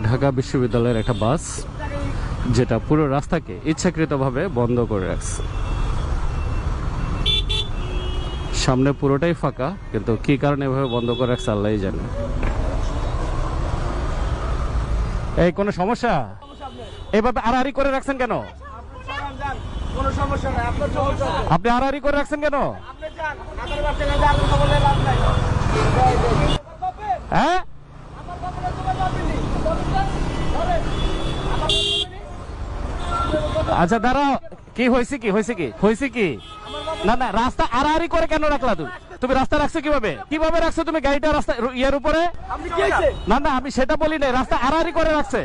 ঢাকা বিশ্ববিদ্যালয়ের একটা বাস যেটা পুরো রাস্তাকে ইচ্ছাকৃতভাবে বন্ধ করে রাখছে। সামনে পুরোটাই ফাঁকা, কিন্তু কি কারণে এভাবে বন্ধ করে রাখছে আল্লাহই জানে। এই কোনো সমস্যা? এইভাবে আড়াআড়ি করে রাখছেন কেন? আপনি আড়াআড়ি করে রাখছেন কেন? হ্যাঁ, আচ্ছা দাঁড়াও, কি হয়েছে কি হয়েছে কি হয়েছে কি? না না, রাস্তা আড়াআড়ি করে কেন রাখলা? তুমি রাস্তা রাখছো কিভাবে? কিভাবে রাখছো তুমি গাড়িটা রাস্তা ইয়ার উপরে? না না, আমি সেটা বলি না, রাস্তা আড়াআড়ি করে রাখছে।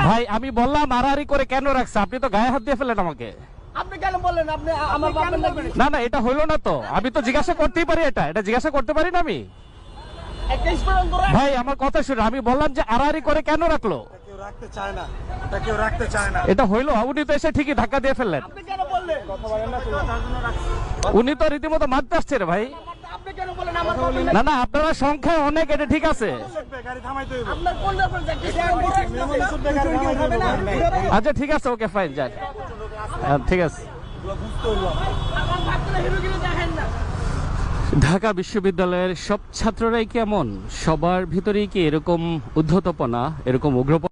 ভাই আমি বললাম আড়াআড়ি করে কেন রাখছে, আপনি তো গায়ে হাত দিয়ে ফেলেন আমাকে। না না, এটা হইলো না তো, আমি তো জিজ্ঞাসা করতেই পারি, এটা জিজ্ঞাসা করতে পারি না আমি? ভাই আমার কথা শুনে, আমি বললাম যে আড়াআড়ি করে কেন রাখলো? এটা হইলো? উনি তো এসে ঠিকই ধাক্কা দিয়ে ফেললেন। উনি তো রীতিমতো মারতে আসছে রে ভাই। না না, আপনারা সংখ্যায় অনেক, এটা ঠিক আছে। আচ্ছা ঠিক আছে, ওকে ফাইন, যান, ঠিক আছে। ঢাকা বিশ্ববিদ্যালয়ের সব ছাত্ররাই কেমন? সবার ভিতরেই কি এরকম উদ্ধতপনা, এরকম উগ্রপনা